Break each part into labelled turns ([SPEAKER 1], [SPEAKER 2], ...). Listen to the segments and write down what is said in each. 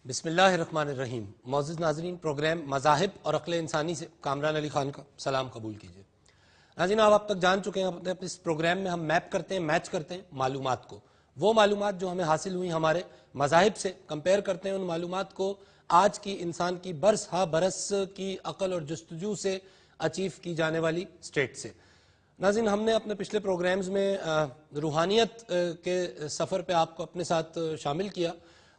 [SPEAKER 1] بسم اللہ الرحمن الرحیم. معزز ناظرین، پروگرام مذاہب اور عقل انسانی سے کامران علی خان کا سلام قبول کیجیے. ناظرین، آپ اب تک جان چکے ہیں اپنے اس پروگرام میں ہم میپ کرتے ہیں، میچ کرتے ہیں معلومات کو. وہ معلومات جو ہمیں حاصل ہوئی ہمارے مذاہب سے، کمپیئر کرتے ہیں ان معلومات کو آج کی انسان کی برس ہا برس کی عقل اور جستجو سے اچیو کی جانے والی اسٹیٹ سے. ناظرین، ہم نے اپنے پچھلے پروگرامز میں روحانیت کے سفر پہ آپ کو اپنے ساتھ شامل کیا،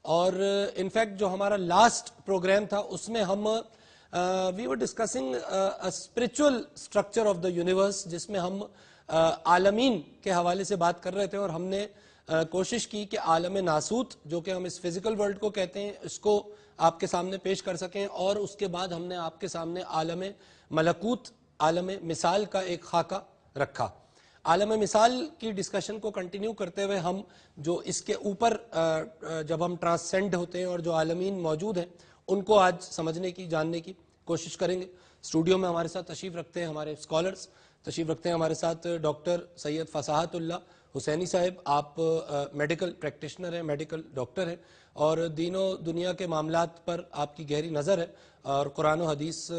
[SPEAKER 1] اور انفیکٹ جو ہمارا لاسٹ پروگرام تھا اس میں ہم we were discussing spiritual structure of the universe, جس میں ہم عالمین کے حوالے سے بات کر رہے تھے، اور ہم نے کوشش کی کہ عالم ناسوت جو کہ ہم اس فزیکل ورلڈ کو کہتے ہیں اس کو آپ کے سامنے پیش کر سکیں، اور اس کے بعد ہم نے آپ کے سامنے عالم ملکوت، عالم مثال کا ایک خاکہ رکھا. عالم مثال کی ڈسکشن کو کنٹینیو کرتے ہوئے ہم جو اس کے اوپر جب ہم ٹرانسسینڈ ہوتے ہیں اور جو عالمین موجود ہیں ان کو آج سمجھنے کی، جاننے کی کوشش کریں گے. اسٹوڈیو میں ہمارے ساتھ تشریف رکھتے ہیں ہمارے اسکالرز، تشریف رکھتے ہیں ہمارے ساتھ ڈاکٹر سید فصاحت اللہ حسینی صاحب. آپ میڈیکل پریکٹیشنر ہیں، میڈیکل ڈاکٹر ہیں، اور دین و دنیا کے معاملات پر آپ کی گہری نظر ہے، اور قرآن و حدیث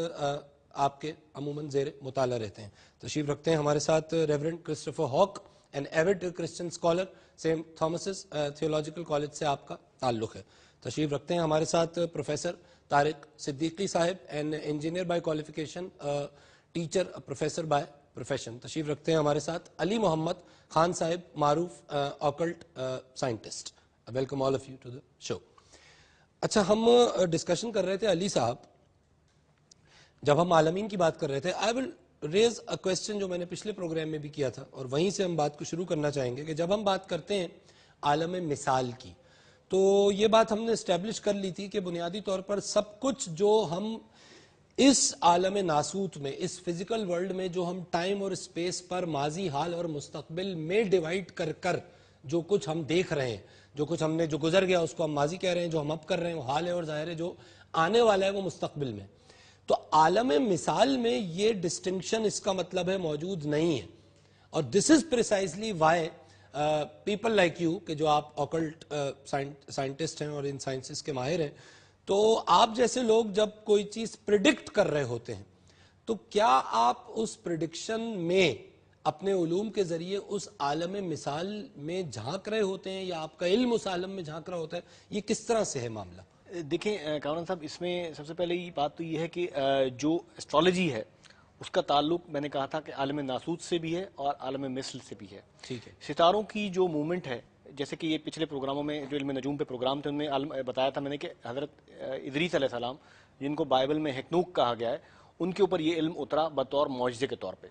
[SPEAKER 1] آپ کے عموماً زیر مطالعہ رہتے ہیں. تشریف رکھتے ہیں ہمارے ساتھ reverend Christopher Hawk, an avowed Christian scholar, Saint Thomas's theological college سے آپ کا تعلق ہے. تشریف رکھتے ہیں ہمارے ساتھ پروفیسر طارق صدیقی صاحب، an engineer by qualification, teacher, professor by profession. تشریف رکھتے ہیں ہمارے ساتھ علی محمد خان صاحب، معروف occult scientist. Welcome all of you to the show. اچھا، ہم ڈسکشن کر رہے تھے علی صاحب، جب ہم عالمین کی بات کر رہے تھے. آئی ول ریز اے کویسچن جو میں نے پچھلے پروگرام میں بھی کیا تھا، اور وہیں سے ہم بات کو شروع کرنا چاہیں گے کہ جب ہم بات کرتے ہیں عالم مثال کی، تو یہ بات ہم نے اسٹیبلش کر لی تھی کہ بنیادی طور پر سب کچھ جو ہم اس عالم ناسوت میں، اس فزیکل ورلڈ میں جو ہم ٹائم اور اسپیس پر ماضی، حال اور مستقبل میں ڈیوائڈ کر کر جو کچھ ہم دیکھ رہے ہیں، جو کچھ ہم نے جو گزر گیا اس کو ہم ماضی کہہ رہے ہیں، جو ہم اب کر رہے ہیں وہ حال ہے، اور ظاہر ہے جو آنے والا ہے وہ مستقبل میں. تو عالم مثال میں یہ ڈسٹنکشن، اس کا مطلب ہے موجود نہیں ہے. اور this is precisely why people like you, کہ جو آپ آکلٹ سائنٹسٹ ہیں اور ان سائنسز کے ماہر ہیں، تو آپ جیسے لوگ جب کوئی چیز پریڈکٹ کر رہے ہوتے ہیں تو کیا آپ اس پریڈکشن میں اپنے علوم کے ذریعے اس عالم مثال میں جھانک رہے ہوتے ہیں، یا آپ کا علم اس عالم میں جھانک رہا ہوتا ہے؟ یہ کس طرح سے ہے معاملہ؟
[SPEAKER 2] دیکھیں کامران صاحب، اس میں سب سے پہلے یہ بات تو یہ ہے کہ جو اسٹرالوجی ہے اس کا تعلق میں نے کہا تھا کہ عالم ناسوت سے بھی ہے اور عالم مثل سے بھی ہے.
[SPEAKER 1] ٹھیک ہے.
[SPEAKER 2] ستاروں کی جو موومنٹ ہے، جیسے کہ یہ پچھلے پروگراموں میں جو علم نجوم پہ پروگرام تھے ان میں بتایا تھا میں نے کہ حضرت ادریس علیہ السلام، جن کو بائبل میں ہکنوک کہا گیا ہے، ان کے اوپر یہ علم اترا بطور معجزے کے طور پہ.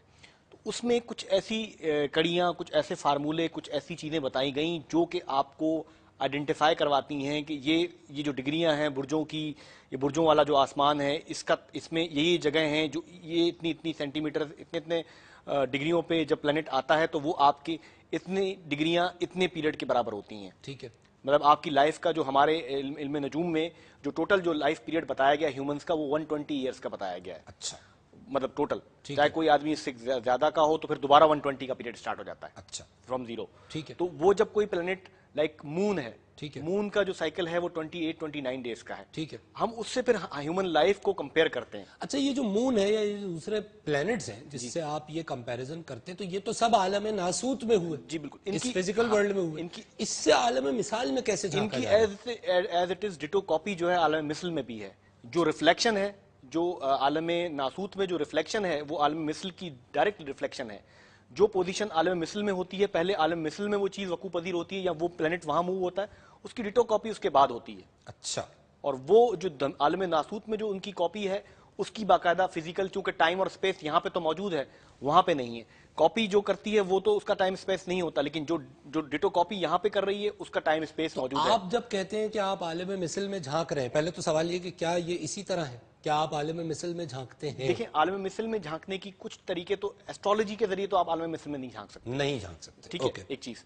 [SPEAKER 2] تو اس میں کچھ ایسی کڑیاں، کچھ ایسے فارمولے، کچھ ایسی چیزیں بتائی گئیں جو کہ آپ کو آئیڈینٹیفائی کرواتی ہیں کہ یہ جو ڈگریاں ہیں برجوں کی، یہ برجوں والا جو آسمان ہے، اس میں یہی جگہ ہیں جو یہ اتنی سینٹی میٹر، اتنے ڈگریوں پہ جب پلانٹ آتا ہے تو وہ آپ کی اتنی ڈگریاں اتنے پیریڈ کے برابر ہوتی ہیں.
[SPEAKER 1] ٹھیک ہے.
[SPEAKER 2] مطلب آپ کی لائف کا جو ہمارے علم نجوم میں جو ٹوٹل جو لائف پیریڈ بتایا گیا ہیومنس کا، وہ 120 ایئرس کا بتایا گیا ہے.
[SPEAKER 1] اچھا.
[SPEAKER 2] مطلب ٹوٹل، چاہے کوئی آدمی اس سے زیادہ کا ہو تو پھر دوبارہ 120 کا پیریڈ سٹارٹ ہو جاتا ہے.
[SPEAKER 1] اچھا.
[SPEAKER 2] From zero.
[SPEAKER 1] ٹھیک ہے.
[SPEAKER 2] تو وہ جب کوئی پلانٹ لائک مون ہے،
[SPEAKER 1] ٹھیک ہے،
[SPEAKER 2] مون کا جو سائیکل ہے وہ 28-29 ڈیز کا ہے.
[SPEAKER 1] ٹھیک ہے.
[SPEAKER 2] ہم اس سے پھر ہیومن لائف کو کمپیئر کرتے ہیں.
[SPEAKER 1] اچھا، یہ جو مون ہے یا یہ دوسرے پلینٹس ہیں جس سے آپ یہ کمپیریزن کرتے ہیں، تو یہ تو سب عالم ناسوت میں ہوئے.
[SPEAKER 2] جی بالکل.
[SPEAKER 1] اس فزیکل ورلڈ میں ہوئے. اس سے عالم مثال میں کیسے جھانکا
[SPEAKER 2] ان کی
[SPEAKER 1] جائے؟
[SPEAKER 2] As it is ditto copy جو ہے عالم مثل میں بھی ہے. جو ریفلیکشن ہے، جو عالم ناسوت میں جو ریفلیکشن ہے وہ عالم مثل کی ڈائریکٹ ریفلیکشن ہے. جو پوزیشن عالم مثل میں ہوتی ہے، پہلے عالم مثل میں وہ چیز وقوع پذیر ہوتی ہے یا وہ پلانٹ وہاں موو ہوتا ہے، اس کی ڈٹو کاپی اس کے بعد ہوتی ہے.
[SPEAKER 1] اچھا.
[SPEAKER 2] اور وہ جو عالم ناسوت میں جو ان کی کاپی ہے اس کی باقاعدہ فزیکل، چونکہ ٹائم اور اسپیس یہاں پہ تو موجود ہے وہاں پہ نہیں ہے. کاپی جو کرتی ہے وہ تو اس کا ٹائم اسپیس نہیں ہوتا، لیکن جو ڈٹو کاپی یہاں پہ کر رہی ہے اس کا ٹائم اسپیس موجود ہے.
[SPEAKER 1] آپ جب کہتے ہیں کہ آپ عالم مثل میں جھانک رہے ہیں، پہلے تو سوال یہ کہ کیا یہ اسی طرح ہے؟ کیا آپ عالم مثل میں جھانکتے ہیں؟
[SPEAKER 2] دیکھیں، عالم مثل میں جھانکنے کی کچھ طریقے تو ایسٹرالوجی کے ذریعے تو آپ عالم مثل میں نہیں جھانک سکتے.
[SPEAKER 1] نہیں جھانک سکتے.
[SPEAKER 2] ٹھیک ہے. ایک چیز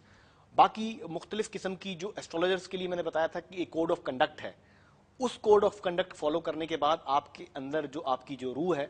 [SPEAKER 2] باقی مختلف قسم کی جو ایسٹرولوجرز کے لیے میں نے بتایا تھا کہ ایک کوڈ آف کنڈکٹ ہے. اس کوڈ آف کنڈکٹ فالو کرنے کے بعد آپ کے اندر جو آپ کی جو روح ہے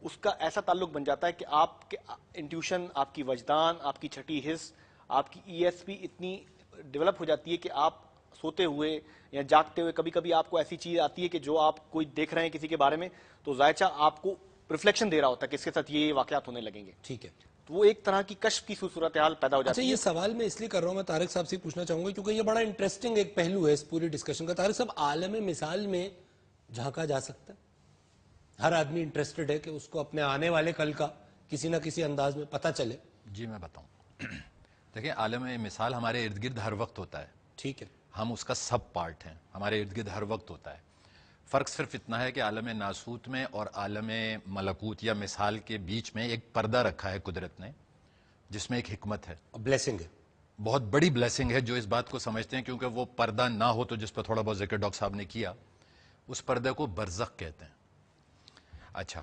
[SPEAKER 2] اس کا ایسا تعلق بن جاتا ہے کہ آپ کے انٹیوشن، آپ کی وجدان، آپ کی چھٹی حس، آپ کی ESP اتنی ڈیولپ ہو جاتی ہے کہ آپ سوتے ہوئے یا جاگتے ہوئے کبھی کبھی آپ کو ایسی چیز آتی ہے کہ جو آپ کوئی دیکھ رہے ہیں کسی کے بارے میں تو زائچہ آپ کو ریفلیکشن دے رہا ہوتا ہے کہ اس کے ساتھ یہ واقعات ہونے لگیں گے.
[SPEAKER 1] ٹھیک ہے.
[SPEAKER 2] تو وہ ایک طرح کی کشف کی صورتحال پیدا ہو
[SPEAKER 1] اچھا
[SPEAKER 2] جاتی ہے.
[SPEAKER 1] یہ سوال میں اس لیے کر رہا ہوں, میں طارق صاحب سے پوچھنا چاہوں گا کیونکہ یہ بڑا انٹرسٹنگ ایک پہلو ہے اس پوری ڈسکشن کا. طارق صاحب, عالم مثال میں جھانکا جا سکتا ہے؟ ہر آدمی انٹرسٹڈ ہے کہ اس کو اپنے آنے والے کل کا کسی نہ کسی انداز میں پتہ چلے.
[SPEAKER 3] جی میں بتاؤں. دیکھیں عالم مثال ہمارے ارد گرد ہر وقت ہوتا ہے.
[SPEAKER 1] ٹھیک ہے.
[SPEAKER 3] ہم اس کا سب پارٹ ہیں, ہمارے ارد گرد ہر وقت ہوتا ہے. فرق صرف اتنا ہے کہ عالم ناسوت میں اور عالم ملکوت یا مثال کے بیچ میں ایک پردہ رکھا ہے قدرت نے, جس میں ایک حکمت ہے,
[SPEAKER 1] بلیسنگ ہے,
[SPEAKER 3] بہت بڑی بلیسنگ ہے. جو اس بات کو سمجھتے ہیں, کیونکہ وہ پردہ نہ ہو تو جس پر تھوڑا بہت ذکر ڈاکٹر صاحب نے کیا, اس پردے کو برزخ کہتے ہیں. اچھا,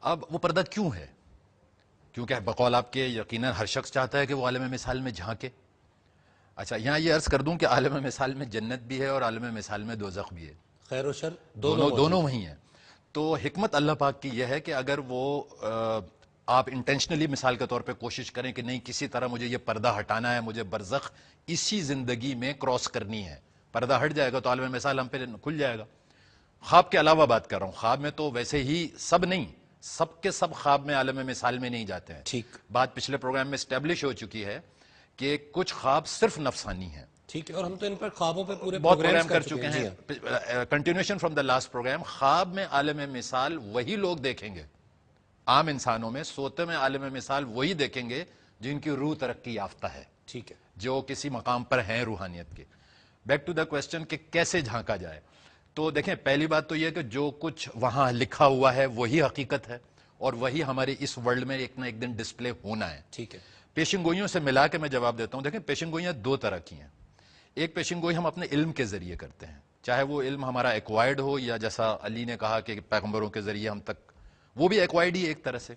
[SPEAKER 3] اب وہ پردہ کیوں ہے؟ کیونکہ بقول آپ کے یقیناً ہر شخص چاہتا ہے کہ وہ عالم مثال میں جھانکے. اچھا, یہاں یہ عرض کر دوں کہ عالم مثال میں جنت بھی ہے اور عالم مثال میں دوزخ بھی ہے.
[SPEAKER 1] خیر و شر
[SPEAKER 3] دونوں وہی ہیں. تو حکمت اللہ پاک کی یہ ہے کہ اگر وہ آپ انٹینشنلی مثال کے طور پہ کوشش کریں کہ نہیں کسی طرح مجھے یہ پردہ ہٹانا ہے, مجھے برزخ اسی زندگی میں کراس کرنی ہے, پردہ ہٹ جائے گا تو عالم مثال ہم پہ کھل جائے گا. خواب کے علاوہ بات کر رہا ہوں, خواب میں تو ویسے ہی سب نہیں, سب کے سب خواب میں عالم مثال میں نہیں جاتے ہیں.
[SPEAKER 1] ٹھیک.
[SPEAKER 3] بات پچھلے پروگرام میں اسٹیبلش ہو چکی ہے کہ کچھ خواب صرف نفسانی ہیں.
[SPEAKER 1] ٹھیک ہے, اور ہم تو ان پر خوابوں پہ پورے
[SPEAKER 3] بہت
[SPEAKER 1] پروگرامز
[SPEAKER 3] پروگرام کر چکے ہیں. Continuation from the last programme, خواب میں عالم مثال وہی لوگ دیکھیں گے, عام انسانوں میں سوتے میں عالم مثال وہی دیکھیں گے جن کی روح ترقی یافتہ ہے.
[SPEAKER 1] ٹھیک ہے.
[SPEAKER 3] جو کسی مقام پر ہیں روحانیت کے. بیک ٹو دا کوشچن کہ کیسے جھانکا جائے. تو دیکھیں پہلی بات تو یہ کہ جو کچھ وہاں لکھا ہوا ہے وہی حقیقت ہے, اور وہی ہمارے اس ورلڈ میں ایک نہ ایک دن ڈسپلے ہونا ہے.
[SPEAKER 1] ٹھیک ہے.
[SPEAKER 3] پیشن گوئیوں سے ملا کے میں جواب دیتا ہوں. دیکھیں پیشن گوئیاں دو طرح کی ہیں. ایک پیشن گوئی ہم اپنے علم کے ذریعے کرتے ہیں, چاہے وہ علم ہمارا ایکوائرڈ ہو یا جیسا علی نے کہا کہ پیغمبروں کے ذریعے ہم تک, وہ بھی ایکوائرڈ ہی ایک طرح سے.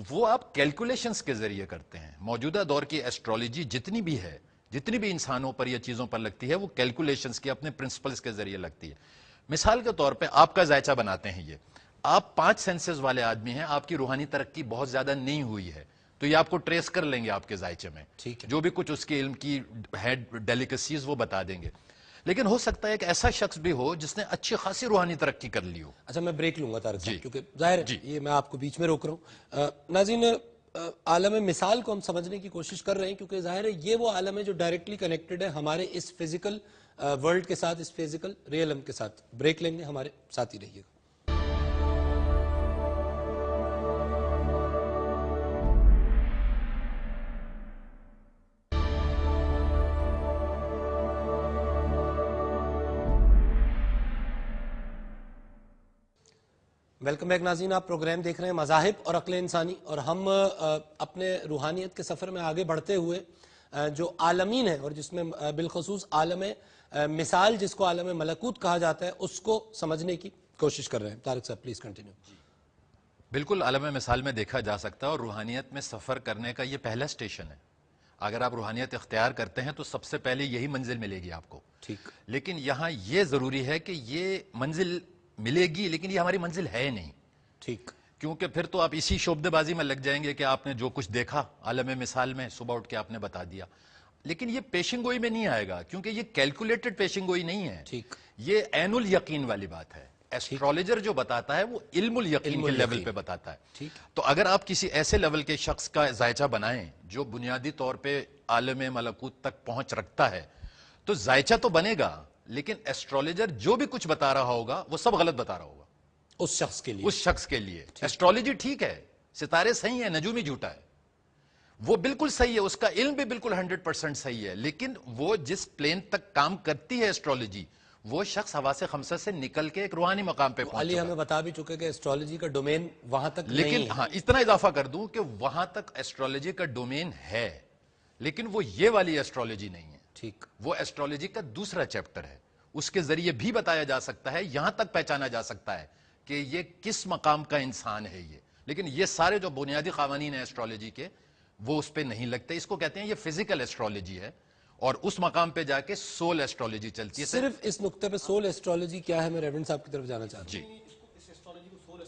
[SPEAKER 3] وہ آپ کیلکولیشنز کے ذریعے کرتے ہیں. موجودہ دور کی ایسٹرولوجی جتنی بھی ہے, جتنی بھی انسانوں پر یا چیزوں پر لگتی ہے, وہ کیلکولیشنز کی اپنے پرنسپلز کے ذریعے لگتی ہے. مثال کے طور پہ آپ کا ذائچہ بناتے ہیں, یہ آپ 5 سینسز والے آدمی ہیں, آپ کی روحانی ترقی بہت زیادہ نہیں ہوئی ہے, تو یہ آپ کو ٹریس کر لیں گے آپ کے ذائچے میں.
[SPEAKER 1] ٹھیک ہے.
[SPEAKER 3] جو بھی کچھ اس کے علم کی ہے ڈیلیکسیز وہ بتا دیں گے. لیکن ہو سکتا ہے ایک ایسا شخص بھی ہو جس نے اچھی خاصی روحانی ترقی کر لی ہو.
[SPEAKER 1] اچھا میں بریک لوں گا طارق صاحب,
[SPEAKER 3] جی.
[SPEAKER 1] کیونکہ ظاہر ہے یہ میں آپ کو بیچ میں روک رہا ہوں. ناظرین, عالم مثال کو ہم سمجھنے کی کوشش کر رہے ہیں کیونکہ ظاہر ہے یہ وہ عالم ہے جو ڈائریکٹلی کنیکٹڈ ہے ہمارے اس فزیکل ورلڈ کے ساتھ, اس فزیکل ریئلم کے ساتھ. بریک لیں گے, ہمارے ساتھ ہی رہیے گا. ویلکم بیک ناظرین, آپ پروگرام دیکھ رہے ہیں مذاہب اور عقل انسانی, اور ہم اپنے روحانیت کے سفر میں آگے بڑھتے ہوئے جو عالمین ہیں اور جس میں بالخصوص عالم مثال جس کو عالم ملکوت کہا جاتا ہے اس کو سمجھنے کی کوشش کر رہے ہیں. طارق صاحب پلیز کنٹینیو.
[SPEAKER 3] بالکل عالم مثال میں دیکھا جا سکتا ہے, اور روحانیت میں سفر کرنے کا یہ پہلا سٹیشن ہے. اگر آپ روحانیت اختیار کرتے ہیں تو سب سے پہلے یہی منزل ملے گی آپ کو.
[SPEAKER 1] ٹھیک.
[SPEAKER 3] لیکن یہاں یہ ضروری ہے کہ یہ منزل ملے گی, لیکن یہ ہماری منزل ہے نہیں.
[SPEAKER 1] ٹھیک.
[SPEAKER 3] کیونکہ پھر تو آپ اسی شعبدے بازی میں لگ جائیں گے کہ آپ نے جو کچھ دیکھا عالم مثال میں صبح اٹھ کے آپ نے بتا دیا. لیکن یہ پیشن گوئی میں نہیں آئے گا, کیونکہ یہ کیلکولیٹڈ پیشن گوئی نہیں ہے.
[SPEAKER 1] ٹھیک.
[SPEAKER 3] یہ عین الیقین والی بات ہے. ایسٹرولوجر جو بتاتا ہے وہ علم الیقین کے لیول پہ بتاتا ہے.
[SPEAKER 1] ٹھیک.
[SPEAKER 3] تو اگر آپ کسی ایسے لیول کے شخص کا ذائچہ بنائیں جو بنیادی طور پہ عالم ملکوت تک پہنچ رکھتا ہے, تو ذائچہ تو بنے گا, لیکن ایسٹرولوجر جو بھی کچھ بتا رہا ہوگا وہ سب غلط بتا رہا ہوگا
[SPEAKER 1] اس شخص کے لیے.
[SPEAKER 3] اس شخص کے لیے. ایسٹرولوجی ٹھیک ہے, ستارے صحیح ہیں, نجوم ہی جھوٹا ہے, وہ بالکل صحیح ہے, اس کا علم بھی بالکل 100% صحیح ہے, لیکن وہ جس پلین تک کام کرتی ہے ایسٹرولوجی, وہ شخص حواس خمسہ سے نکل کے ایک روحانی مقام پہ پہنچ
[SPEAKER 1] علی
[SPEAKER 3] چکا.
[SPEAKER 1] ہمیں بتا بھی چکے کہ ایسٹرولوجی کا ڈومین وہاں تک نہیں
[SPEAKER 3] لیکن
[SPEAKER 1] ہے.
[SPEAKER 3] ہاں اتنا اضافہ کر دوں کہ وہاں تک ایسٹرولوجی کا ڈومین ہے, لیکن وہ یہ والی ایسٹرولوجی نہیں ہے.
[SPEAKER 1] ٹھیک.
[SPEAKER 3] وہ ایسٹرولوجی کا دوسرا چیپٹر ہے. اس کے ذریعے بھی بتایا جا سکتا ہے, یہاں تک پہچانا جا سکتا ہے کہ یہ کس مقام کا انسان ہے یہ. لیکن یہ سارے جو بنیادی قوانین ہیں ایسٹرولوجی کے, وہ اس پہ نہیں لگتے. اس کو کہتے ہیں یہ فزیکل ایسٹرولوجی ہے, اور اس مقام پہ جا کے سول ایسٹرولوجی چلتی ہے.
[SPEAKER 1] صرف اس نقطے پہ سول ایسٹرولوجی کیا ہے, میں ریورنڈ صاحب کی طرف جانا چاہتا ہوں.
[SPEAKER 3] جی.
[SPEAKER 2] اس ایسٹرولوجی کو سول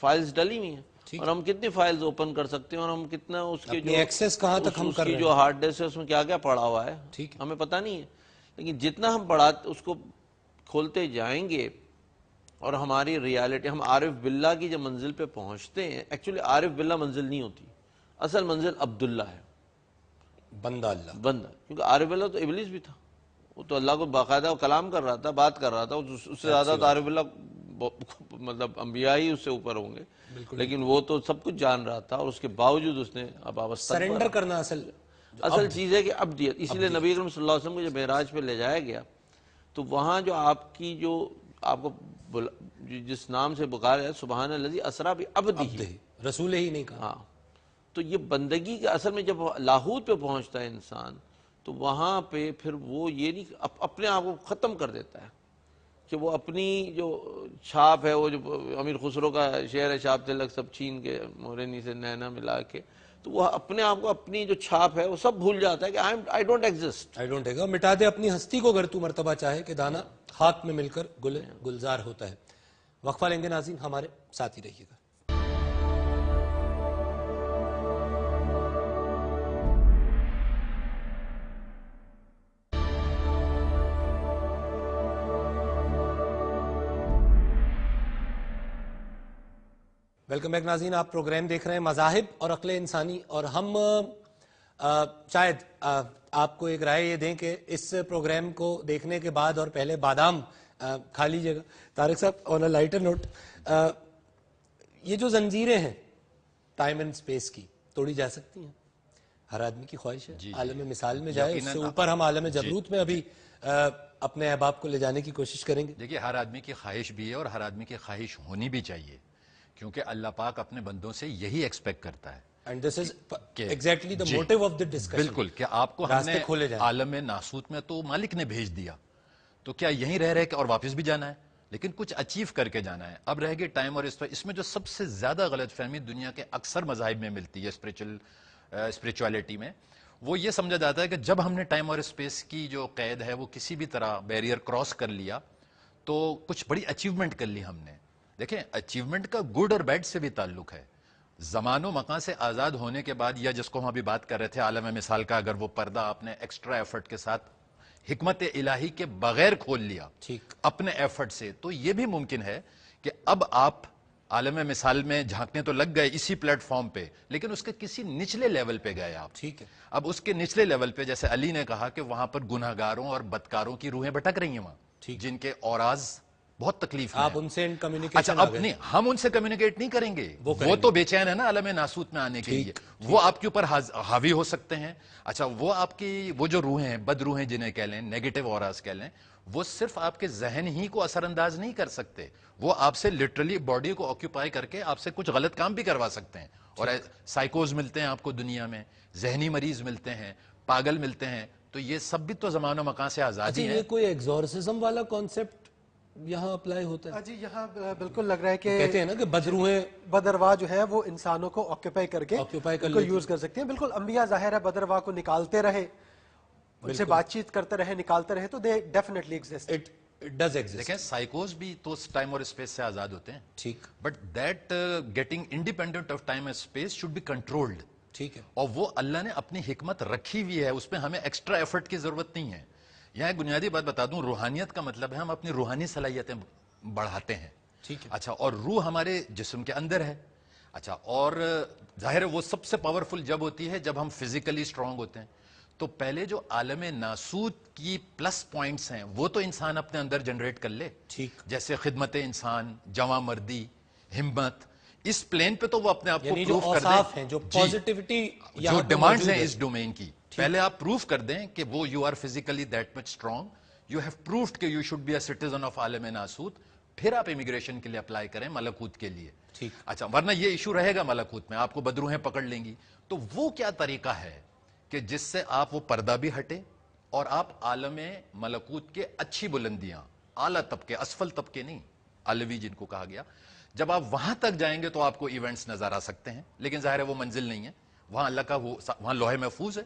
[SPEAKER 4] فائلز ڈلی ہوئی ہیں اور ہم کتنی فائلز اوپن کر سکتے ہیں اور ہم کتنا اس کے جو
[SPEAKER 1] ایکسس کہاں تک ہم
[SPEAKER 4] اس
[SPEAKER 1] کر
[SPEAKER 4] کی
[SPEAKER 1] رہے
[SPEAKER 4] جو ہارڈ ڈسک ہے اس میں کیا کیا پڑا ہوا ہے ہمیں پتہ نہیں ہے. لیکن جتنا ہم اس کو کھولتے جائیں گے اور ہماری ریالٹی، ہم عارف باللہ کی جب منزل پہ پہنچتے ہیں، ایکچولی عارف باللہ منزل نہیں ہوتی، اصل منزل عبداللہ ہے،
[SPEAKER 1] بندہ اللہ،
[SPEAKER 4] بندہ. کیونکہ عارف باللہ تو ابلیس بھی تھا، وہ تو اللہ کو باقاعدہ کلام کر رہا تھا، بات کر رہا تھا، اس سے زیادہ تو عارف باللہ مطلب انبیاء ہی اس سے اوپر ہوں گے. لیکن وہ تو سب کچھ جان رہا تھا اور اس کے باوجود اس نے اب
[SPEAKER 1] سرنڈر کرنا
[SPEAKER 4] اصل چیز ہے کہ ابدیت. اسی لیے نبی اکرم صلی اللہ علیہ وسلم کو جب معراج پہ لے جایا گیا تو وہاں جو آپ کی جو آپ کو جس نام سے پکارا ہے سبحان الذی اسریٰ بعبدہ،
[SPEAKER 1] رسول ہی نہیں کہا.
[SPEAKER 4] ہاں، تو یہ بندگی کے اصل میں جب لاہوت پہ پہنچتا ہے انسان تو وہاں پہ پھر وہ یہ نہیں اپنے آپ کو ختم کر دیتا ہے کہ وہ اپنی جو چھاپ ہے، وہ جو امیر خسرو کا شعر ہے چھاپ تلک سب چھین کے مورنی سے نینا ملا کے، تو وہ اپنے آپ کو اپنی جو چھاپ ہے وہ سب بھول جاتا ہے کہ آئی ڈونٹ ایگزسٹ.
[SPEAKER 1] مٹا دے اپنی ہستی کو گر تو مرتبہ چاہے کہ دانا خاک میں مل کر گلزار ہوتا ہے. وقفہ لیں گے ناظرین، ہمارے ساتھ ہی رہیے گا. ویلکم بیک ناظرین، آپ پروگرام دیکھ رہے ہیں مذاہب اور عقل انسانی، اور ہم شاید آپ کو ایک رائے یہ دیں کہ اس پروگرام کو دیکھنے کے بعد اور پہلے بادام کھا لیجیے گا. طارق صاحب، آن اے لائٹر نوٹ، یہ جو زنجیریں ہیں ٹائم اینڈ سپیس کی توڑی جا سکتی ہیں؟ ہر آدمی کی خواہش ہے عالم مثال میں جائے، اس سے اوپر ہم عالم جبروت میں ابھی اپنے احباب کو لے جانے کی کوشش کریں گے.
[SPEAKER 3] دیکھیے، ہر آدمی کی خواہش بھی ہے اور ہر آدمی کی خواہش ہونی بھی چاہیے، کیونکہ اللہ پاک اپنے بندوں سے یہی ایکسپیکٹ کرتا ہے.
[SPEAKER 1] And this is exactly the motive of the discussion.
[SPEAKER 3] بالکل، کہ آپ کو ہم نے عالم ناسوت میں تو مالک نے بھیج دیا، تو کیا یہیں رہ رہے کہ اور واپس بھی جانا ہے؟ لیکن کچھ اچیو کر کے جانا ہے. اب رہ گئے ٹائم اور اس میں جو سب سے زیادہ غلط فہمی دنیا کے اکثر مذاہب میں ملتی ہے اسپریچولیٹی میں، وہ یہ سمجھا جاتا ہے کہ جب ہم نے ٹائم اور اسپیس کی جو قید ہے وہ کسی بھی طرح بیریئر کراس کر لیا تو کچھ بڑی اچیومنٹ کر لی ہم نے. دیکھیں، اچیومنٹ کا گڈ اور بیڈ سے بھی تعلق ہے. زمان و مکان سے آزاد ہونے کے بعد، یا جس کو ہم ابھی بات کر رہے تھے عالم مثال کا، اگر وہ پردہ آپ نے ایکسٹرا ایفرٹ کے ساتھ حکمت الہی کے بغیر کھول لیا اپنے ایفرٹ سے، تو یہ بھی ممکن ہے کہ اب آپ عالم مثال میں جھانکنے تو لگ گئے اسی پلیٹ فارم پہ، لیکن اس کے کسی نچلے لیول پہ گئے آپ.
[SPEAKER 1] ٹھیک ہے،
[SPEAKER 3] اب اس کے نچلے لیول پہ، جیسے علی نے کہا کہ وہاں پر گناہگاروں اور بدکاروں کی روحیں بھٹک رہی ہیں وہاں، جن کے اوراز بہت تکلیف میں.
[SPEAKER 1] آپ ان سے کمیونیکیشن.
[SPEAKER 3] اچھا، اب نہیں، ہم ان سے کمیونیکیٹ نہیں کریں گے، وہ تو بے چین ہے نا عالم ناسوت میں آنے کے لیے، وہ آپ کے اوپر حاوی ہو سکتے ہیں. اچھا، وہ آپ کی وہ جو روحیں ہیں، بد روحیں جنہیں کہہ لیں، نیگیٹو اوراز کہہ لیں، وہ صرف آپ کے ذہن ہی کو اثر انداز نہیں کر سکتے، وہ آپ سے لٹرلی باڈی کو آکیوپائی کر کے آپ سے کچھ غلط کام بھی کروا سکتے ہیں. اور سائیکوز ملتے ہیں آپ کو دنیا میں، ذہنی مریض ملتے ہیں، پاگل ملتے ہیں، تو یہ سب بھی تو زمان و مکان سے آزادی ہے.
[SPEAKER 1] یہ کوئی ایگزورسزم والا کانسیپٹ یہاں اپلائی ہوتا ہے؟
[SPEAKER 5] جی، یہاں بالکل لگ رہا ہے کہ
[SPEAKER 1] کہتے ہیں نا کہ بدروہیں
[SPEAKER 5] بدرواہ جو ہے وہ انسانوں کو آکیوپائی کر کے کو یوز کر سکتے ہیں. بالکل، انبیاء ظاہر ہے بدرواہ کو نکالتے رہے، ان سے بات چیت کرتے رہے، نکالتے رہے، تو they definitely exist.
[SPEAKER 1] It does exist.
[SPEAKER 3] دیکھیں، سائیکوز بھی تو ٹائم اور اسپیس سے آزاد ہوتے ہیں،
[SPEAKER 1] ٹھیک،
[SPEAKER 3] but that getting independent of time and space should be controlled.
[SPEAKER 1] ٹھیک ہے،
[SPEAKER 3] اور وہ اللہ نے اپنی حکمت رکھی ہوئی ہے، اس میں ہمیں ایکسٹرا ایفرٹ کی ضرورت نہیں ہے. یہاں ایک بنیادی بات بتا دوں، روحانیت کا مطلب ہے ہم اپنی روحانی صلاحیتیں بڑھاتے ہیں.
[SPEAKER 1] ٹھیک ہے.
[SPEAKER 3] اچھا، اور روح ہمارے جسم کے اندر ہے. اچھا، اور ظاہر ہے وہ سب سے پاورفل جب ہوتی ہے جب ہم فزیکلی اسٹرانگ ہوتے ہیں. تو پہلے جو عالم ناسوت کی پلس پوائنٹس ہیں وہ تو انسان اپنے اندر جنریٹ کر لے.
[SPEAKER 1] ٹھیک،
[SPEAKER 3] جیسے خدمت انسان، جواں مردی، ہمت، اس پلین پہ تو وہ اپنے آپ کو
[SPEAKER 1] یعنی جو
[SPEAKER 3] پروف کر
[SPEAKER 1] اوصاف ہیں،
[SPEAKER 3] دیں،
[SPEAKER 1] جو پازیٹیوٹی
[SPEAKER 3] جو ڈیمانڈز ہیں اس ڈومین کی، پہلے آپ پروف کر دیں کہ وہ you are physically that much strong, you have proved کہ you should be a citizen of عالم ناسوت، پھر آپ امیگریشن کے لیے اپلائی کریں ملکوت کے لیے.
[SPEAKER 1] ٹھیک.
[SPEAKER 3] اچھا، ورنہ یہ ایشو رہے گا ملکوت میں، آپ کو بدروہیں پکڑ لیں گی. تو وہ کیا طریقہ ہے کہ جس سے آپ وہ پردہ بھی ہٹے اور آپ عالم ملکوت کے اچھی بلندیاں، اعلیٰ طبقے، اسفل طبقے نہیں، علوی جن کو کہا گیا، جب آپ وہاں تک جائیں گے تو آپ کو ایونٹس نظر آ سکتے ہیں. لیکن ظاہر ہے وہ منزل نہیں ہے، وہاں اللہ کا وہاں لوح محفوظ ہے.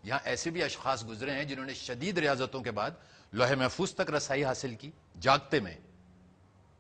[SPEAKER 3] یہاں ایسے بھی اشخاص گزرے ہیں جنہوں نے شدید ریاضتوں کے بعد لوح محفوظ تک رسائی حاصل کی جاگتے میں.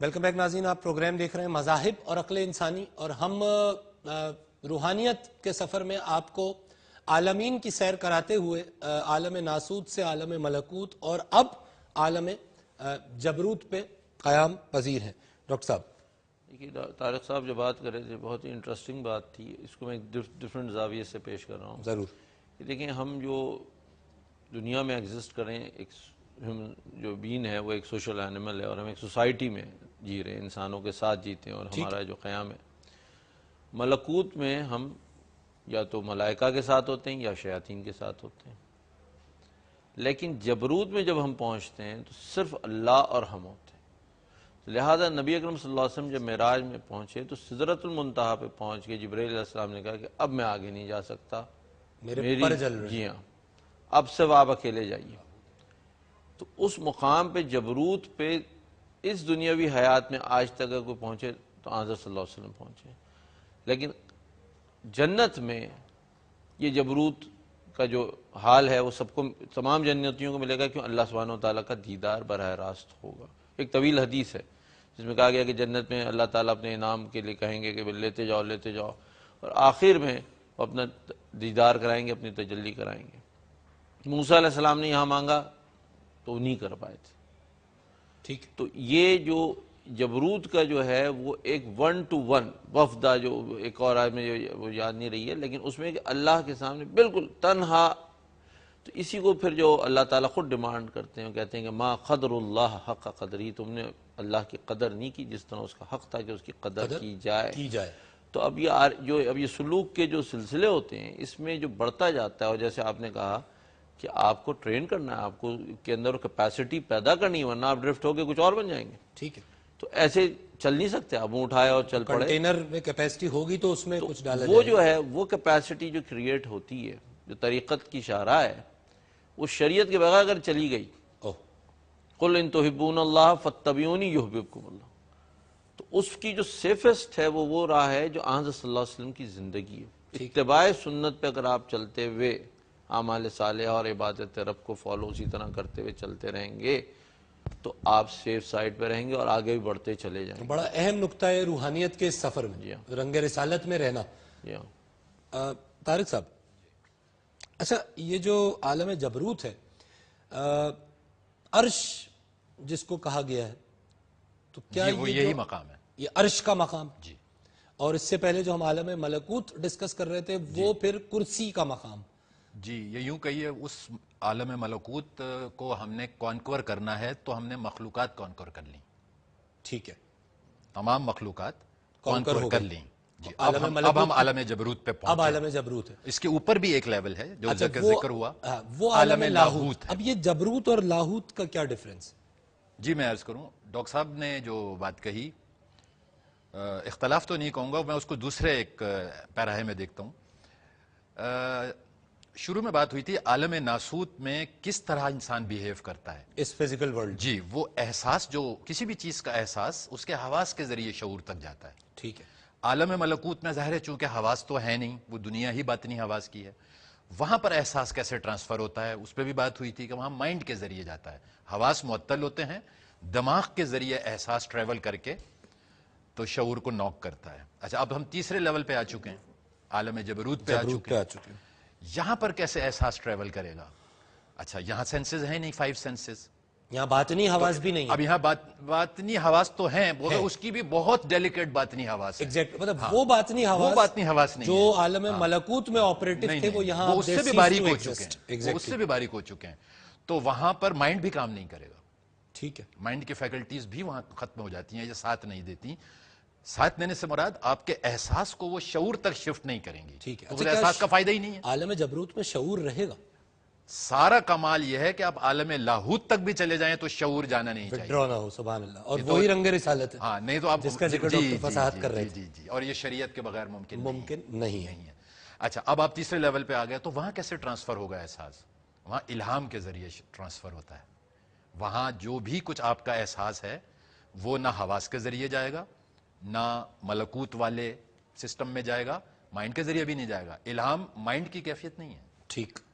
[SPEAKER 1] ویلکم بیک ناظرین، آپ پروگرام دیکھ رہے ہیں مذاہب اور عقل انسانی، اور ہم روحانیت کے سفر میں آپ کو عالمین کی سیر کراتے ہوئے عالم ناسوت سے عالم ملکوت اور اب عالم جبروت پہ قیام پذیر ہیں۔ ڈاکٹر صاحب،
[SPEAKER 4] دیکھیے طارق صاحب جو بات کر رہے تھے بہت ہی انٹرسٹنگ بات تھی، اس کو میں ایک ڈفرینٹ زاویے سے پیش کر رہا ہوں۔
[SPEAKER 1] ضرور۔
[SPEAKER 4] کہ دیکھیں، ہم جو دنیا میں ایگزسٹ کریں، ایک جو بین ہے وہ ایک سوشل اینیمل ہے، اور ہم ایک سوسائٹی میں جی رہے ہیں، انسانوں کے ساتھ جیتے ہیں، اور ہمارا جو قیام ہے ملکوت میں ہم یا تو ملائکہ کے ساتھ ہوتے ہیں یا شیاطین کے ساتھ ہوتے ہیں، لیکن جبروت میں جب ہم پہنچتے ہیں تو صرف اللہ اور ہم ہوتے ہیں۔ لہذا نبی اکرم صلی اللہ علیہ وسلم جب معراج میں پہنچے تو سدرۃ المنتہا پہ پہنچ کے جبرائیل علیہ السلام نے کہا کہ اب میں آگے نہیں جا سکتا،
[SPEAKER 1] میرے پر جل رہے ہیں۔
[SPEAKER 4] جی ہاں، اب سے آپ اکیلے جائیے۔ تو اس مقام پہ جبروت پہ اس دنیاوی حیات میں آج تک اگر کوئی پہنچے تو حضرت صلی اللہ علیہ وسلم پہنچے، لیکن جنت میں یہ جبروت کا جو حال ہے وہ سب کو، تمام جنتیوں کو ملے گا، کیوں؟ اللہ سبحانہ و تعالیٰ کا دیدار براہ راست ہوگا۔ ایک طویل حدیث ہے جس میں کہا گیا کہ جنت میں اللہ تعالیٰ اپنے انعام کے لیے کہیں گے کہ لیتے جاؤ لیتے جاؤ، اور آخر میں وہ اپنا دیدار کرائیں گے، اپنی تجلی کرائیں گے۔ موسیٰ علیہ السلام نے یہاں مانگا تو وہ نہیں کر پائے تھے۔
[SPEAKER 1] ٹھیک ہے۔
[SPEAKER 4] تو یہ جو جبروت کا جو ہے وہ ایک 1 to 1 وفدہ، جو ایک اور آیت میں وہ یاد نہیں رہی ہے، لیکن اس میں کہ اللہ کے سامنے بالکل تنہا، تو اسی کو پھر جو اللہ تعالیٰ خود ڈیمانڈ کرتے ہیں، کہتے ہیں کہ ما قدر اللہ حق قدری، تم نے اللہ کی قدر نہیں کی جس طرح اس کا حق تھا کہ اس کی قدر کی جائے۔ تو اب یہ سلوک کے جو سلسلے ہوتے ہیں اس میں جو بڑھتا جاتا ہے، اور جیسے آپ نے کہا کہ آپ کو ٹرین کرنا ہے، آپ کو کے اندر کیپیسٹی پیدا کرنی ہے، ورنہ آپ ڈرفٹ ہو کے کچھ اور بن جائیں گے۔
[SPEAKER 1] ٹھیک ہے۔
[SPEAKER 4] تو ایسے چل نہیں سکتے، آپ اٹھائے اور چل پڑے۔
[SPEAKER 1] کنٹینر میں کیپیسٹی ہوگی تو اس میں کچھ ڈالا
[SPEAKER 4] وہ جو ہے وہ کیپیسٹی جو کریٹ ہوتی ہے، جو طریقت کی شاہراہ ہے، وہ شریعت کے بغیر اگر چلی گئی، قل ان تحبون اللہ فاتبعونی یحببکم اللہ، تو اس کی جو سیفسٹ ہے وہ راہ ہے جو حضرت صلی اللہ علیہ وسلم کی زندگی ہے۔ اتباع سنت پہ اگر آپ چلتے ہوئے اعمال صالحہ اور عبادت رب کو فالو اسی طرح کرتے ہوئے چلتے رہیں گے تو آپ سیف سائڈ پہ رہیں گے اور آگے بھی بڑھتے چلے جائیں گے۔
[SPEAKER 1] بڑا اہم نقطہ ہے روحانیت کے اس سفر میں، رنگ رسالت میں رہنا۔ طارق صاحب، اچھا، یہ جو عالم جبروت ہے، عرش جس کو کہا گیا ہے، تو کیا
[SPEAKER 3] وہ یہی مقام ہے؟
[SPEAKER 1] یہ عرش کا مقام جی، اور اس سے پہلے جو ہم عالم ملکوت ڈسکس کر رہے تھے وہ پھر کرسی کا مقام؟
[SPEAKER 3] جی، یہ یوں کہیے، اس عالم ملکوت کو ہم نے کانکور کرنا ہے تو ہم نے مخلوقات کانکور کر لیں۔
[SPEAKER 1] ٹھیک ہے،
[SPEAKER 3] تمام مخلوقات کانکور کر لیں۔ جی، اب ہم عالم جبروت پہ پہنچے۔
[SPEAKER 1] اب عالم جبروت ہے۔
[SPEAKER 3] اس کے اوپر بھی ایک لیول ہے جو ذکر ہوا،
[SPEAKER 1] وہ عالم لاہوت ہے۔ اب یہ جبروت اور لاہوت کا کیا ڈیفرنس؟
[SPEAKER 3] جی میں عرض کروں، ڈاکٹر صاحب نے جو بات کہی، اختلاف تو نہیں کہوں گا، میں اس کو دوسرے ایک پیراہے میں دیکھتا ہوں۔ شروع میں بات ہوئی تھی عالم ناسوت میں کس طرح انسان بیہیو کرتا ہے
[SPEAKER 1] اس فزیکل ورلڈ۔
[SPEAKER 3] جی، وہ احساس، جو کسی بھی چیز کا احساس اس کے حواس کے ذریعے شعور تک جاتا ہے۔
[SPEAKER 1] ٹھیک ہے۔
[SPEAKER 3] عالم ملکوت میں ظاہر ہے چونکہ حواس تو ہے نہیں، وہ دنیا ہی باطنی حواس کی ہے، وہاں پر احساس کیسے ٹرانسفر ہوتا ہے اس پہ بھی بات ہوئی تھی کہ وہاں مائنڈ کے ذریعے جاتا ہے، حواس معطل ہوتے ہیں، دماغ کے ذریعے احساس ٹریول کر کے تو شعور کو نوک کرتا ہے۔ اچھا، اب ہم تیسرے لیول پہ آ چکے ہیں، عالم جبروت پہ آ چکے ہیں۔ یہاں پر کیسے احساس ٹریول کرے گا؟ اچھا، یہاں سینسز ہیں نہیں، 5 سینسز،
[SPEAKER 1] یہاں باطنی حواس بھی نہیں ہے۔
[SPEAKER 3] اب یہاں باطنی حواس تو ہیں، اس کی بھی بہت ڈیلیکیٹ باطنی حواس ہے۔
[SPEAKER 1] ایگزیکٹ، مطلب وہ باطنی حواس
[SPEAKER 3] نہیں
[SPEAKER 1] جو عالم ملکوت میں آپریٹو تھے وہ یہاں
[SPEAKER 3] اس سے بھی باریک ہو چکے ہیں، اس سے بھی باریک ہو چکے ہیں، تو وہاں پر مائنڈ بھی کام نہیں کرے گا۔
[SPEAKER 1] ٹھیک ہے،
[SPEAKER 3] مائنڈ کی فیکلٹیز بھی وہاں ختم ہو جاتی ہیں، یہ ساتھ نہیں دیتی۔ ساتھ دینے سے مراد آپ کے احساس کو وہ شعور تک شفٹ نہیں کریں گی،
[SPEAKER 1] ٹھیک ہے۔
[SPEAKER 3] تو احساس کا فائدہ ہی نہیں ہے۔
[SPEAKER 1] عالم جبروت میں شعور رہے گا؟
[SPEAKER 3] سارا کمال یہ ہے کہ آپ عالم لاہوت تک بھی چلے جائیں تو شعور جانا نہیں چاہیے،
[SPEAKER 1] وڈرا نہ ہو، سبحان اللہ، اور وہی رنگ رسالت ہے۔
[SPEAKER 3] ہاں، نہیں تو آپ
[SPEAKER 1] جس کا ذکر ڈاکٹر فصاحت کر رہے تھے۔
[SPEAKER 3] جی جی، اور یہ شریعت کے بغیر ممکن
[SPEAKER 1] نہیں ہے۔
[SPEAKER 3] اچھا، اب آپ تیسرے لیول پہ آ گئے تو وہاں کیسے ٹرانسفر ہوگا احساس؟ وہاں الہام کے ذریعے ٹرانسفر ہوتا ہے۔ وہاں جو بھی کچھ آپ کا احساس ہے وہ نہ حواس کے ذریعے جائے گا، نہ ملکوت والے سسٹم میں جائے گا، مائنڈ کے ذریعے بھی نہیں جائے گا۔ الہام مائنڈ کی کیفیت نہیں ہے،
[SPEAKER 1] ٹھیک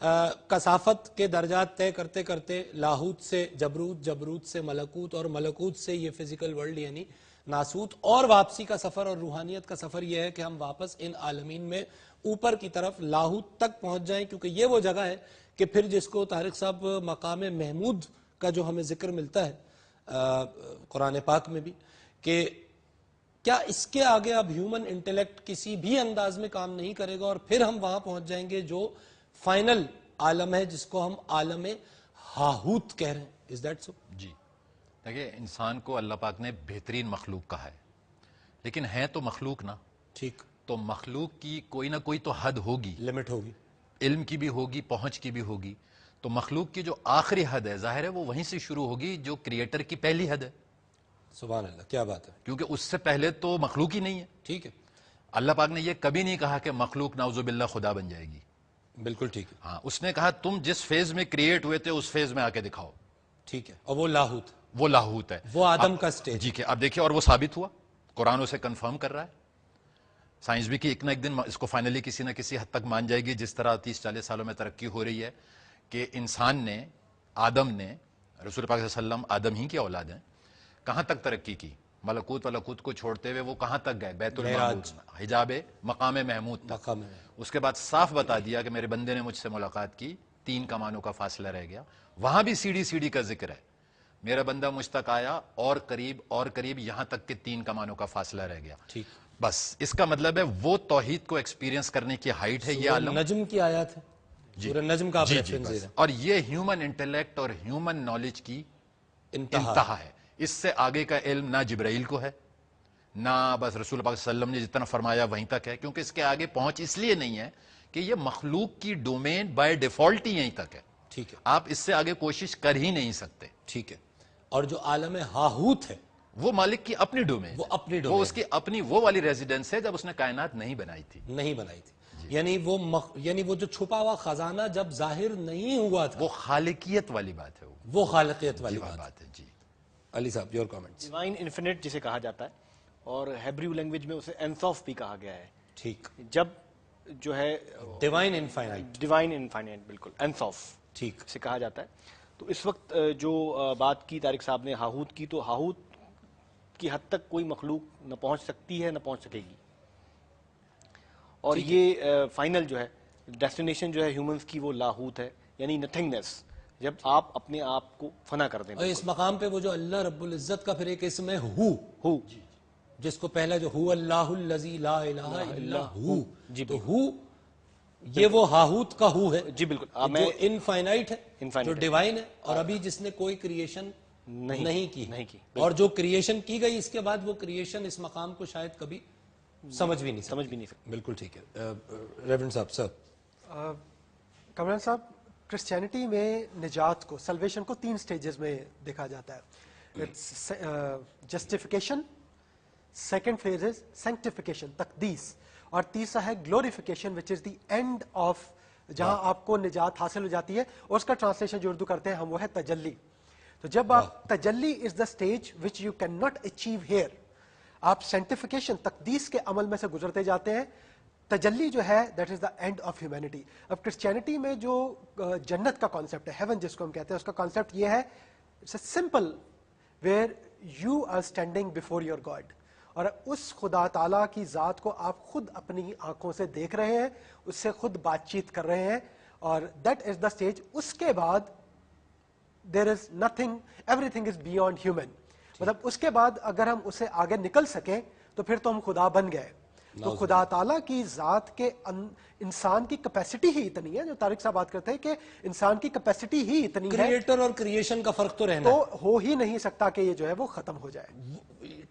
[SPEAKER 1] کثافت کے درجات طے کرتے کرتے لاہوت سے جبروت، جبروت سے ملکوت، اور ملکوت سے یہ فزیکل ورلڈ یعنی ناسوت، اور واپسی کا سفر اور روحانیت کا سفر یہ ہے کہ ہم واپس ان عالمین میں اوپر کی طرف لاہوت تک پہنچ جائیں، کیونکہ یہ وہ جگہ ہے کہ پھر جس کو طارق صاحب مقام محمود کا جو ہمیں ذکر ملتا ہے قرآن پاک میں بھی، کہ کیا اس کے آگے اب ہیومن انٹیلیکٹ کسی بھی انداز میں کام نہیں کرے گا، اور پھر ہم وہاں پہنچ جائیں گے جو فائنل عالم ہے جس کو ہم عالم ہاہوت کہہ رہے ہیں. Is that so?
[SPEAKER 3] جی دیکھیے، انسان کو اللہ پاک نے بہترین مخلوق کہا ہے، لیکن ہے تو مخلوق نا،
[SPEAKER 1] ٹھیک،
[SPEAKER 3] تو مخلوق کی کوئی نہ کوئی تو حد ہوگی،
[SPEAKER 1] لمٹ ہوگی،
[SPEAKER 3] علم کی بھی ہوگی، پہنچ کی بھی ہوگی. تو مخلوق کی جو آخری حد ہے ظاہر ہے وہ وہیں سے شروع ہوگی جو کریٹر کی پہلی حد ہے،
[SPEAKER 1] سبحان اللہ، کیا بات ہے،
[SPEAKER 3] کیونکہ اس سے پہلے تو مخلوق ہی نہیں ہے.
[SPEAKER 1] ٹھیک ہے،
[SPEAKER 3] اللہ پاک نے یہ کبھی نہیں کہا کہ مخلوق نعوذ باللہ خدا بن جائے گی.
[SPEAKER 1] بالکل ٹھیک ہے،
[SPEAKER 3] ہاں، اس نے کہا تم جس فیز میں کریٹ ہوئے تھے اس فیز میں آ کے دکھاؤ.
[SPEAKER 1] ٹھیک ہے، اور وہ لاہوت،
[SPEAKER 3] وہ لاہوت ہے،
[SPEAKER 1] وہ آدم کا سٹیج.
[SPEAKER 3] جی کہ اب دیکھیے، اور وہ ثابت ہوا، قرآن اسے کنفرم کر رہا ہے. سائنس بھی کہ ایک نہ ایک دن اس کو فائنلی کسی نہ کسی حد تک مان جائے گی، جس طرح 30-40 سالوں میں ترقی ہو رہی ہے کہ انسان نے، آدم نے، رسول پاک صلی اللہ علیہ وسلم آدم ہی کی اولاد ہیں، کہاں تک ترقی کی. ملکوت ولکوت کو چھوڑتے ہوئے وہ کہاں تک گئے؟ بیت المعمور، حجاب مقام محمود تک.
[SPEAKER 1] مقام ہے.
[SPEAKER 3] اس کے بعد صاف بتا دیا کہ میرے بندے نے مجھ سے ملاقات کی، 3 کمانوں کا فاصلہ رہ گیا. وہاں بھی سیڑھی سیڑھی کا ذکر ہے، میرا بندہ مجھ تک آیا اور قریب یہاں تک کہ 3 کمانوں کا فاصلہ رہ گیا.
[SPEAKER 1] ٹھیک،
[SPEAKER 3] بس اس کا مطلب ہے وہ توحید کو ایکسپیرینس کرنے کی ہائٹ ہے یہ عالم.
[SPEAKER 1] نجم کی آیات ہے، سورہ نجم کا آپ ریفرنس دے رہے ہیں.
[SPEAKER 3] اور یہ ہیومن انٹیلیکٹ اور ہیومن نالج کی انتہا ہے. اس سے آگے کا علم نہ جبرائیل کو ہے، نہ بس رسول پاک صلی اللہ علیہ وسلم نے جتنا فرمایا وہیں تک ہے، کیونکہ اس کے آگے پہنچ اس لیے نہیں ہے کہ یہ مخلوق کی ڈومین بائی ڈیفالٹ ہی یہیں تک ہے.
[SPEAKER 1] ٹھیک ہے،
[SPEAKER 3] آپ اس سے آگے کوشش کر ہی نہیں سکتے.
[SPEAKER 1] ٹھیک ہے. اور جو عالم ہاہوت ہے
[SPEAKER 3] وہ مالک کی اپنی ڈومین،
[SPEAKER 1] وہ اپنی
[SPEAKER 3] وہ
[SPEAKER 1] ڈومین
[SPEAKER 3] اس کی اپنی وہ والی ریزیڈنس ہے جب اس نے کائنات نہیں بنائی تھی.
[SPEAKER 1] نہیں بنائی تھی. یعنی وہ جو چھپا ہوا خزانہ جب ظاہر نہیں ہوا تھا،
[SPEAKER 3] وہ خالقیت والی بات ہے،
[SPEAKER 1] وہ خالقیت والی بات.
[SPEAKER 3] بات ہے. جی
[SPEAKER 1] علی صاحب، یور کامنٹس.
[SPEAKER 2] ڈیوائن انفینٹ جسے کہا جاتا ہے، اور ہیبریو لینگویج میں اسے انسوف بھی کہا گیا ہے.
[SPEAKER 1] ٹھیک،
[SPEAKER 2] جب جو ہے
[SPEAKER 1] ڈیوائن انفائنائٹ.
[SPEAKER 2] ڈیوائن انفائنائٹ، بالکل انسوف
[SPEAKER 1] ٹھیک،
[SPEAKER 2] سے کہا جاتا ہے. تو اس وقت جو بات کی طارق صاحب نے ہاہوت کی، تو ہاہوت کی حد تک کوئی مخلوق نہ پہنچ سکتی ہے نہ پہنچ سکے گی. اور یہ فائنل جو ہے ڈیسٹینیشن جو ہے ہیومنز کی، وہ لاہوت ہے، یعنی نتھنگنیس. جب آپ اپنے آپ کو فنا کر دیں.
[SPEAKER 1] اور اس مقام پہ وہ جو اللہ رب العزت کا پھر ایک اسم ہے ہو، جس کو پہلا جو ہو اللہ الذی لا الہ الا ہو، تو ہو یہ وہ ہاہوت کا ہو ہے.
[SPEAKER 2] جی بالکل،
[SPEAKER 1] جو انفائنائٹ ہے، جو ڈیوائن ہے، اور ابھی جس نے کوئی کریشن نہیں کی. اور جو کریشن کی گئی اس کے بعد وہ کریشن اس مقام کو شاید کبھی سمجھ بھی نہیں سکتی. بالکل ٹھیک ہے. ریورنڈ صاحب سر.
[SPEAKER 5] کمران صاحب، کرسچینٹی میں نجات کو، سلویشن کو 3 سٹیجز میں دیکھا جاتا ہے. Justification, second phase is سینکٹیفیکیشن، Taqdees, اور تیسرا ہے glorification which is the end of, جہاں آپ کو نجات حاصل ہو جاتی ہے. اور اس کا ٹرانسلیشن جو اردو کرتے ہیں ہم وہ ہے تجلی. تو جب آپ تجلی is the stage which you can not achieve here, آپ سینٹیفیکیشن، تقدیس کے عمل میں سے گزرتے جاتے ہیں. تجلی جو ہے that is the and of humanity. اب کرسچینٹی میں جو جنت کا کانسیپٹ ہے، ہیون جس کو ہم کہتے ہیں، اس کا کانسیپٹ یہ ہے it's a simple where you are standing before your God, اور اس خدا تعالیٰ کی ذات کو آپ خود اپنی آنکھوں سے دیکھ رہے ہیں، اس سے خود بات چیت کر رہے ہیں، اور دیٹ از دا اسٹیج. اس کے بعد there is nothing, everything is beyond human. مطلب اس کے بعد اگر ہم اسے آگے نکل سکیں تو پھر تو ہم خدا بن گئے. تو خدا تعالیٰ کی ذات کے انسان کی کیپیسٹی ہی اتنی ہے، جو طارق صاحب بات کرتے ہیں کہ انسان کی کیپیسٹی ہی اتنی ہے،
[SPEAKER 1] کریٹر اور کریشن کا فرق تو رہنا
[SPEAKER 5] تو ہو ہی نہیں سکتا کہ یہ جو ہے وہ ختم ہو جائے.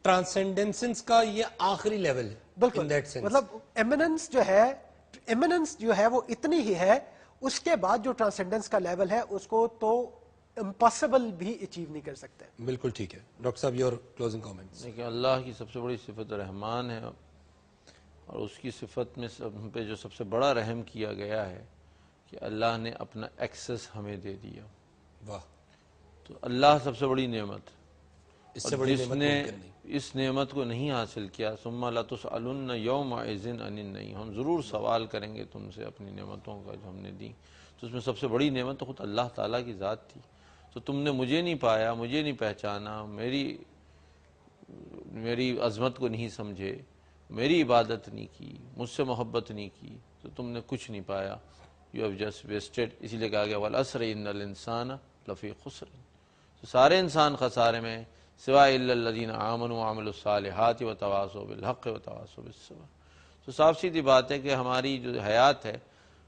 [SPEAKER 1] ٹرانسینڈنس کا یہ آخری لیول ہے.
[SPEAKER 5] بالکل، مطلب ایمیننس جو ہے وہ اتنی ہی ہے. اس کے بعد جو ٹرانسینڈنس کا لیول ہے اس کو تو امپاسبل بھی اچیو نہیں کر سکتے.
[SPEAKER 1] بالکل ٹھیک ہے. ڈاکٹر صاحب، یور کلوزنگ کامنٹس.
[SPEAKER 4] دیکھیں، اللہ کی سب سے بڑی صفت رحمان ہے، اور اس کی صفت میں ہم پہ جو سب سے بڑا رحم کیا گیا ہے کہ اللہ نے اپنا ایکسس ہمیں دے دیا.
[SPEAKER 1] واہ،
[SPEAKER 4] تو اللہ سب سے بڑی نعمت.
[SPEAKER 1] اس سے بڑی
[SPEAKER 4] جس
[SPEAKER 1] نعمت
[SPEAKER 4] نے
[SPEAKER 1] ممکن نہیں.
[SPEAKER 4] اس نعمت کو نہیں حاصل کیا، ثم لتسألن یومئذ عن النعیم، ہم ضرور سوال کریں گے تم سے اپنی نعمتوں کا جو ہم نے دی. تو اس میں سب سے بڑی نعمت تو خود اللہ تعالیٰ کی ذات تھی. تو تم نے مجھے نہیں پایا, مجھے نہیں پہچانا, میری عظمت کو نہیں سمجھے, میری عبادت نہیں کی, مجھ سے محبت نہیں کی, تو تم نے کچھ نہیں پایا. You have just wasted. اسی لیے کہا گیا والعصر ان الانسان لفی خسر. تو سارے انسان خسارے میں سوائے الا الذین آمنوا وعملوا الصالحات وتواصوا بالحق وتواصوا بالصبر. تو صاف سیدھی بات ہے کہ ہماری جو حیات ہے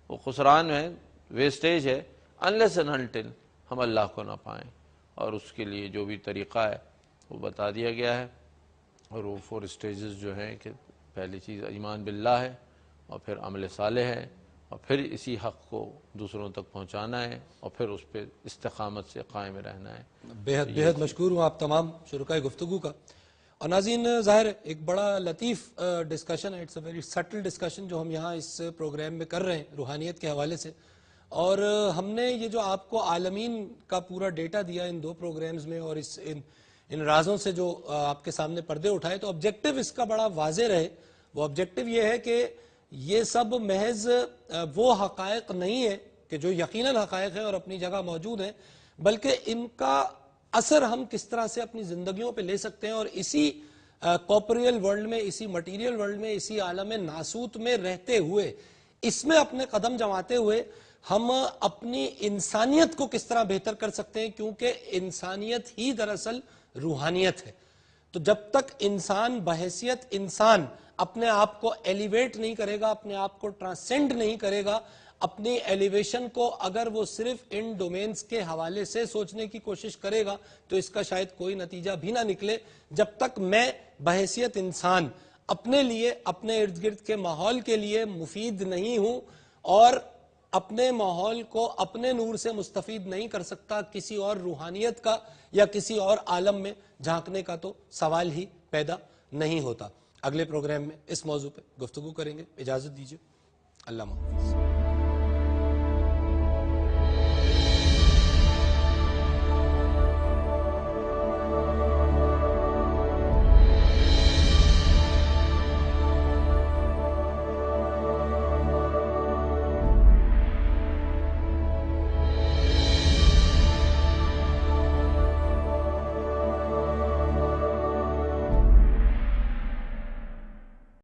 [SPEAKER 4] وہ خسران ہے, ویسٹیج ہے, unless and until ہم اللہ کو نہ پائیں. اور اس کے لیے جو بھی طریقہ ہے وہ بتا دیا گیا ہے. اور وہ 4 سٹیجز جو ہیں کہ پہلی چیز ایمان باللہ ہے, اور پھر عمل صالح ہے, اور پھر اسی حق کو دوسروں تک پہنچانا ہے, اور پھر اس پہ استقامت سے قائم رہنا ہے.
[SPEAKER 1] بہت مشکور ہوں آپ تمام شرکائے گفتگو کا. اور ناظرین, ظاہر ہے ایک بڑا لطیف ڈسکشن ہے, it's a very subtle discussion جو ہم یہاں اس پروگرام میں کر رہے ہیں روحانیت کے حوالے سے. اور ہم نے یہ جو آپ کو عالمین کا پورا ڈیٹا دیا ان 2 پروگرامز میں, اور ان رازوں سے جو آپ کے سامنے پردے اٹھائے, تو آبجیکٹو اس کا بڑا واضح رہے. وہ آبجیکٹو یہ ہے کہ یہ سب محض وہ حقائق نہیں ہے کہ جو یقیناً حقائق ہیں اور اپنی جگہ موجود ہیں, بلکہ ان کا اثر ہم کس طرح سے اپنی زندگیوں پہ لے سکتے ہیں, اور اسی کارپوریل ورلڈ میں, اسی مٹیریل ورلڈ میں, اسی عالم ناسوت میں رہتے ہوئے, اس میں اپنے قدم جماتے ہوئے ہم اپنی انسانیت کو کس طرح بہتر کر سکتے ہیں, کیونکہ انسانیت ہی دراصل روحانیت ہے. تو جب تک انسان بحیثیت انسان اپنے آپ کو ایلیویٹ نہیں کرے گا, اپنے آپ کو ٹرانسینڈ نہیں کرے گا, اپنی ایلیویشن کو اگر وہ صرف ان ڈومینز کے حوالے سے سوچنے کی کوشش کرے گا, تو اس کا شاید کوئی نتیجہ بھی نہ نکلے. جب تک میں بحیثیت انسان اپنے لیے, اپنے ارد گرد کے ماحول کے لیے مفید نہیں ہوں, اور اپنے ماحول کو اپنے نور سے مستفید نہیں کر سکتا, کسی اور روحانیت کا یا کسی اور عالم میں جھانکنے کا تو سوال ہی پیدا نہیں ہوتا. اگلے پروگرام میں اس موضوع پہ گفتگو کریں گے. اجازت دیجیے. اللہ حافظ.